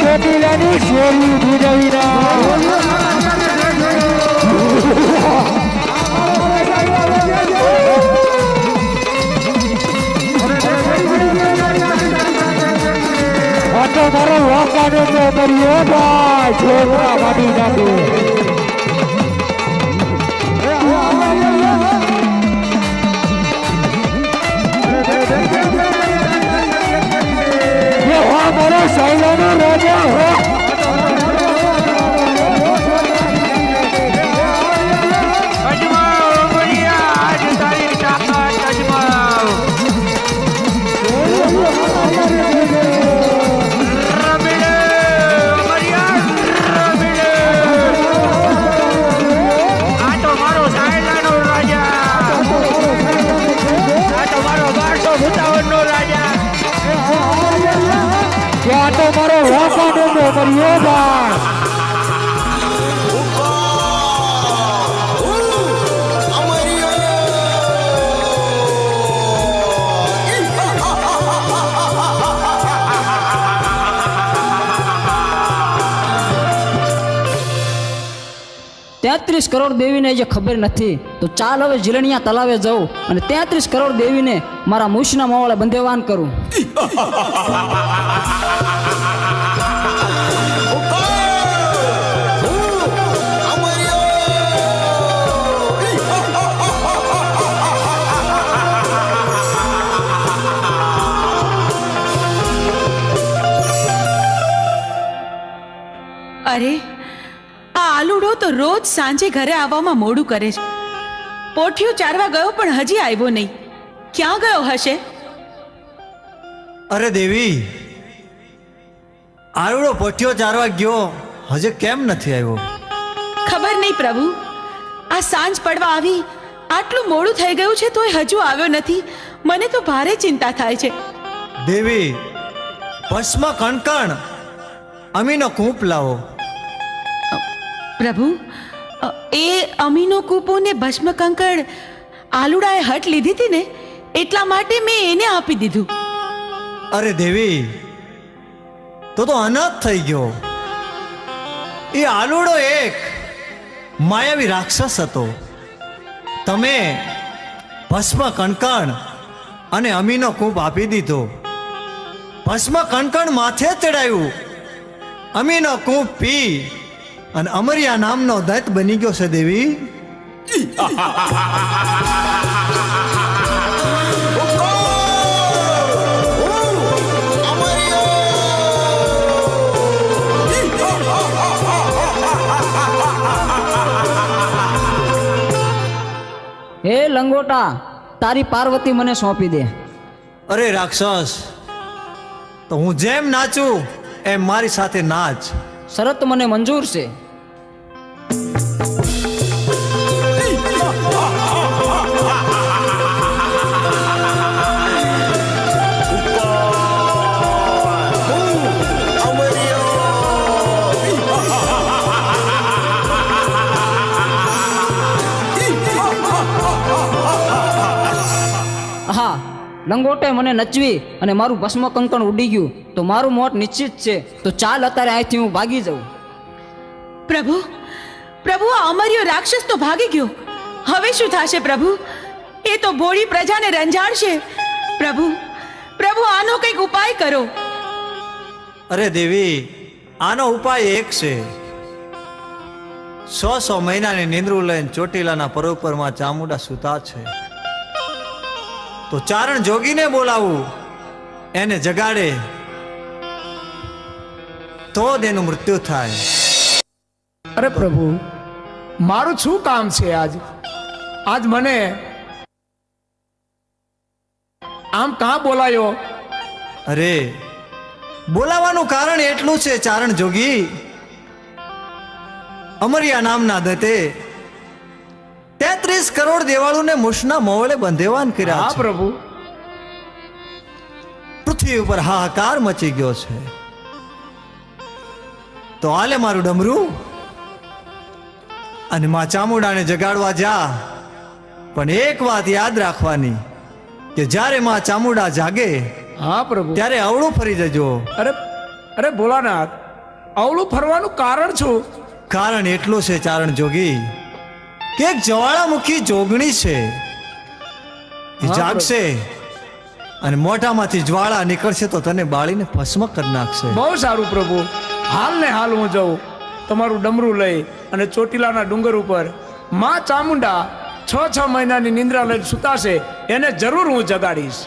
ચોટીલાની શેરી ભીડવીરા તો મારો વાકાને તો કર્યો ભાઈ છોકરા વાડી નાખે મારો શૈલાનો રાજા હો તો મારો વાકાનો તો કર્યો ભાઈ ₹33 કરોડ દેવીને જે ખબર નથી તો ચાલ હવે જીલણિયા તલાવે જાઉં અને 33 કરોડ દેવીને મારા મૂછના માવળે બંધેવાન કરું. અરે આ આલુડો તો રોજ સાંજે ઘરે આવવામાં મોડું કરે છે. પોઠિયો ચારવા ગયો પણ હજી આવ્યો નહીં. ક્યાં ગયો હશે? અરે દેવી, આલુડો પોઠિયો ચારવા ગયો હજી કેમ નથી આવ્યો? ખબર નહીં પ્રભુ. આ સાંજ પડવા આવી, આટલું મોડું થઈ ગયું છે તોય હજુ આવ્યો નથી. મને તો ભારે ચિંતા થાય છે. દેવી, ભસ્મ કણકણ અમીનો કૂપ લાવો. પ્રભુ, એ અમીનો કૂપો ને ભસ્મ કંકણ આલુડાએ હટ લીધી હતી ને, એટલા માટે મેં એને આપી દીધું. અરે દેવી, તો અનાથ થઈ ગયો. એ આલુડો એક માયાવી રાક્ષસ હતો. તમે ભસ્મ કણકણ અને અમીનો કૂપ આપી દીધો. ભસ્મ કણકણ માથે ચડાવ્યું, અમીનો કૂપ પી અને અમરિયા નામનો દૈત બની ગયો છે. દેવી, હે લંગોટા, તારી પાર્વતી મને સોંપી દે. અરે રાક્ષસ, તો હું જેમ નાચું એમ મારી સાથે નાચ. શરત મને મંજૂર છે. હા, લંગોટે મને નચવી અને મારું ભસ્મ કંકણ ઉડી ગયું તો મારું મોત નિશ્ચિત છે. તો ચાલ અત્યારે અહીંથી હું ભાગી જાઉં. પ્રભુ, પ્રભુ, આ અમર્યો રાક્ષસ તો ભાગી ગયો. હવે શું થશે પ્રભુ? એ તો ભોળી પ્રજાને રંજાડશે. પ્રભુ, પ્રભુ, આનો કંઈક ઉપાય કરો. અરે દેવી, આનો ઉપાય એક છે. 100 મહિનાની નિંદ્રું લઈને ચોટીલાના પરોપરમાં ચામુંડા સૂતા છે. તો ચારણ જોગીને બોલાવું, એને જગાડે તો જ એનું મૃત્યુ થાય. અરે પ્રભુ, મારું શું કામ છે આજ મને આમ કાં બોલાયો? અરે, બોલાવાનું કારણ એટલું છે ચારણ જોગી, અમરિયા નામના દત્તે 33 કરોડ દેવાળુને મૂછના મોવળે બંધેવાન કર્યા. હા પ્રભુ. પૃથ્વી ઉપર હાહાકાર મચી ગયો છે. તો હાલે મારું ડમરું અને માં ચામુંડાને જગાડવા જા. પણ એક વાત યાદ રાખવાની કે જ્યારે માં ચામુંડા જાગે હા પ્રભુ, ત્યારે અવળું ફરી જજો. અરે ભોળાનાથ, અવળું ફરવાનું કારણ શું? કારણ એટલું છે ચારણ જોગી કે એક જ્વાળામુખી જોગણી છે એ હા, જાગશે અને મોઢામાંથી જ્વાળા નીકળશે તો તને બાળીને ભસ્મ કરી નાખશે. બહુ સારું પ્રભુ, હાલ ને હાલ હું જાઉં તમારું ડમરું લઈ અને ચોટીલાના ડુંગર ઉપર માં ચામુંડા 6 મહિનાની નિંદ્રા લઈને સુતાશે એને જરૂર હું જગાડીશ.